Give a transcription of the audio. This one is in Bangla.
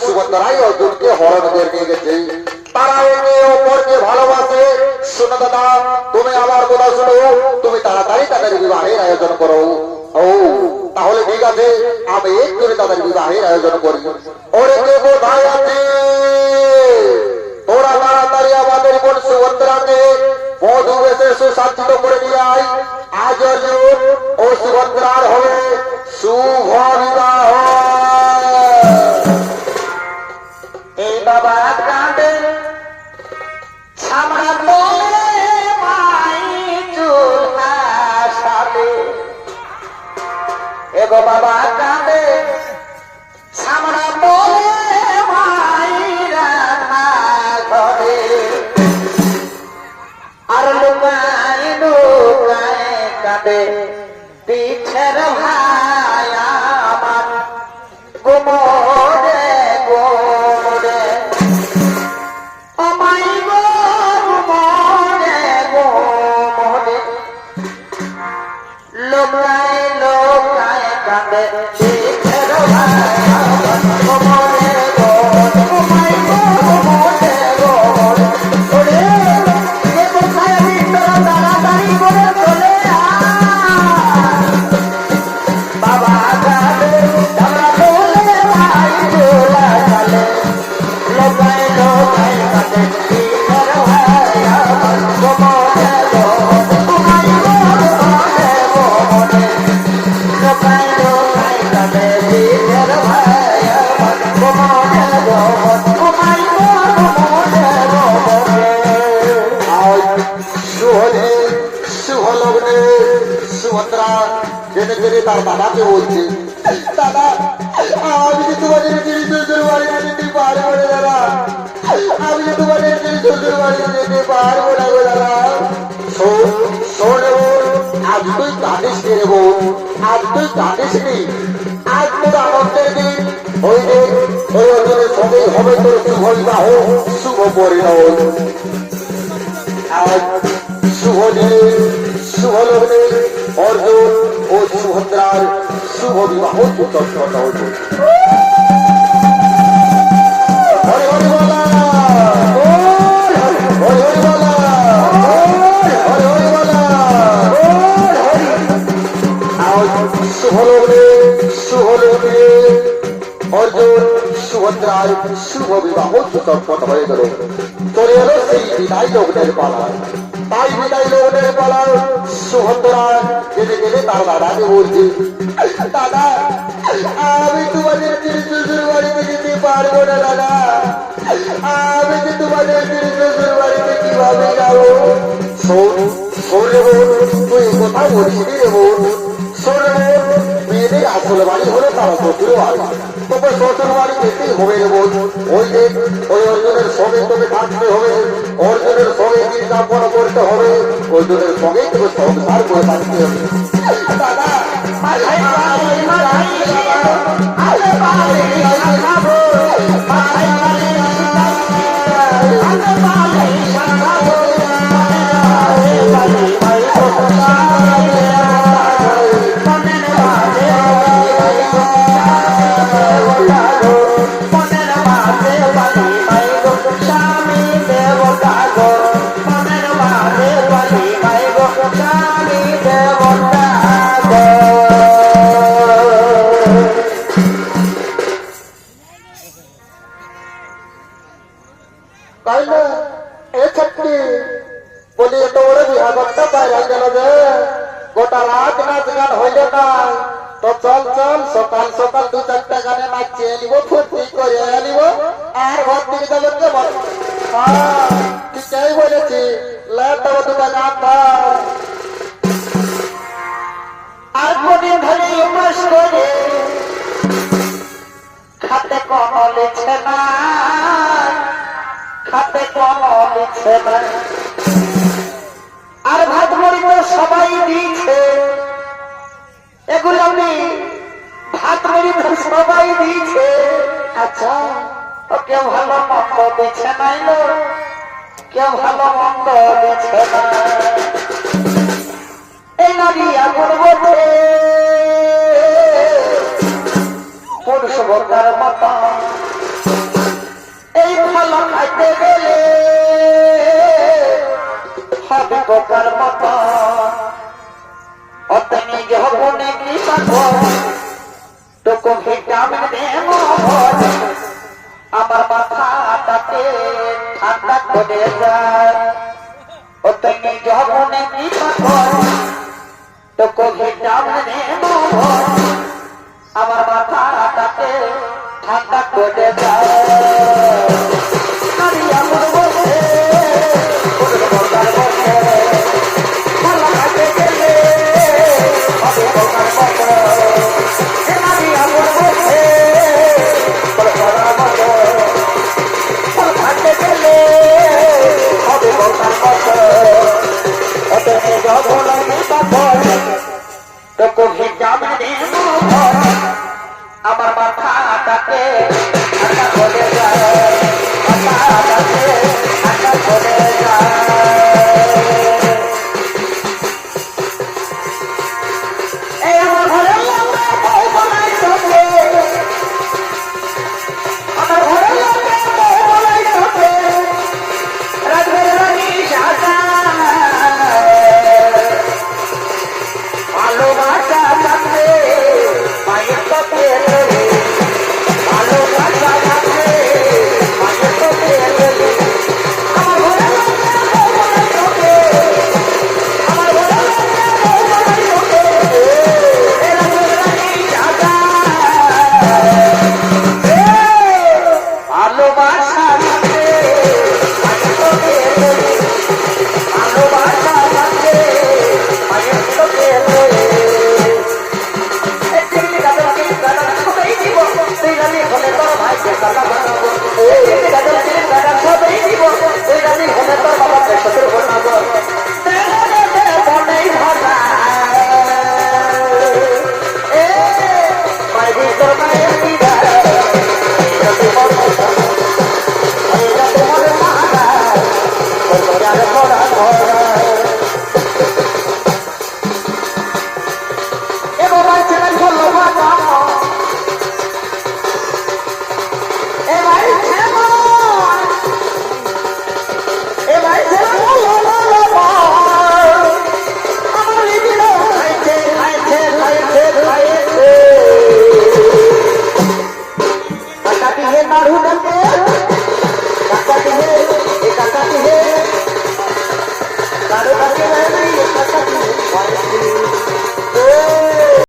সুভদ্রাই অর্জুনকে হরণ করে নিয়ে গেছে। তারা একে অপরকে ভালোবাসে। শোনো দাদা, তুমি আমার কথা শোনো, তুমি তাড়াতাড়ি তাদের বিবাহের আয়োজন করো। ও তাহলে ঠিক আছে, আমি এক করে তাদের বিবাহের আয়োজন করি। ওরে কে কোথায় আছে? তোরা তাড়াতাড়ি আমাদের বোন সুভদ্রাকে মধু বেশে সুসজ্জিত করে নিয়ে আয়। আজ অর্জুন ও সুভদ্রার হবে শুভ বিবাহ। এই বাবা কাঁদে ছামড়া তোলে মাই চুল আসাবে। এগো বাবা কাঁদে ছামড়া তোলে মাই রান্না ঘরে। আর লুকায় লুকায় কাঁদে পিছের ভাই আমার গোমরে গোমরে। আমাই গোমরে গোমরে লোকায় লোকায় কাঁদে পিছের ভাই আমার গোমরে গোমরে। আমাই গোমরে গোমরে। ওরে এ কোথায় ভিতর তাড়াতাড়ি করে চলে আয়। বাবা কাঁদে ছামড়া তোলে ভাই চোলা কালে। লোকায় লোকায় কাঁদে পিছের ভাই আমার গোমরে গোমরে। আমাই গোমরে গোমরে লোকায় লোকায় কাঁদে পিছের ভাই আমার গোমরে গোমরে। আমাই গোমরে গোমরে। শুভনে শুভ লগ্নে সুভদ্রা জেনে জেনে তার দাদাকে বলছে, দাদা আমি যে তোমাদের শ্বশুর বাড়ি যেতে পারবো না দাদা, আমি যে তোমাদের শ্বশুর বাড়ি যেতে পারবো না গো দাদা। শোন আজ তুই কাঁদিস নি রে বোন, আজ তুই কাঁদিস নি। আজ তোর আনন্দের দিন। ওই যে ওই অর্জুনের সঙ্গেই হবে তোর শুভ বিবাহ, শুভ পরিণয়। আজ শুভ দিনে শুভ লগ্নে অর্জুন ও সুভদ্রার শুভ বিবাহ উৎসবটা হল। হরে হরে বলা, হরে হরে বলা, হরে হরে বলা। আজ শুভ লগ্নে অর্জুন সুভদ্রার শুভ বিবাহ উৎসবটা হয়ে গেল। চলে এলো সেই বিদায় লগ্নের পালা। তাই বিদায় লগ্নের পালা সুভদ্রা যেতে গেলে তার দাদাকে বলছে, দাদা আমি তোমাদের শ্বশুর বাড়িতে যেতে পারবো না দাদা, আমি যে তোমাদের শ্বশুর বাড়িতে কিভাবে যাবো? শোন রে বোন, তুই কথা বলিস রে বোন। শোন রে বোন, বিয়ের মেয়েদের আসল বাড়ি হলো তার শ্বশুর বাড়ি। তবে শ্বশুর বাড়ি যেতেই হবে রে বোন। ওই যে ওই অর্জুনের সঙ্গে তোকে থাকতে হবে, অর্জুনের সঙ্গে চিন্তাপন করতে হবে, অর্জুনের সঙ্গেই তোকে সংসার করে থাকতে হবে। দাদা মাথায় পানি মাথায় আলে পানি খাবো মাথায় পানি আলে পানি খাবো আলে পানি ভাই কোথা মনের মাঝে মনের মাঝে পানি ভাই গো স্বামী দেবতা গো মনের মাঝে পানি ভাই গো স্বামী দেবতা গো। তাই না এ ছাত্রী বলি এত বড় বিহাগরটা বাইরে গেল যে গোটা রাত নাচ গান হইলে না তো চল চল সকাল সকাল দু চারটা গানে নাচিয়ে নিব ফুর্তি করে নিব আর ঘর দিকে যাবেন কে বল। ঠিকই বলেছি লেট দেবো দুটা গান ধর। আর কদিন ধরে উপাস করে খাতে কোনো লিখছে না খাতে কোনো লিখছে না আর ভাত মুড়ি তো সবাই দিচ্ছে এগুলো আমি ভাত মুড়ি তো সবাই দিচ্ছে। আচ্ছা ও কেউ ভালো মন্দ দিচ্ছে নাই লো কেউ ভালো মন্দ দিচ্ছে না এই নারী আগুন বলছে পুরুষ বোকার মতো এই ভালো খাইতে গেলে হবে বোকার মতো অতনি যৌবনে কি পাবো তোকে ভিটামিন দেবো আমার মাথাটাকে ঠান্ডা করে যায় অতনি যৌবনে কি পাবো তোকে ভিটামিন দেবো আমার মাথাটাকে ঠান্ডা করে যায়। নারী আমার বলছে পুরুষ বোকার বলছে ভালো খাইতে গেলে হবে বোকার মতো নারী আমার বলছে ভালো খাইতে গেলে হবে বোকার মতো অতএব যখন আমি পাবো তোকে ভিটামিন দেবো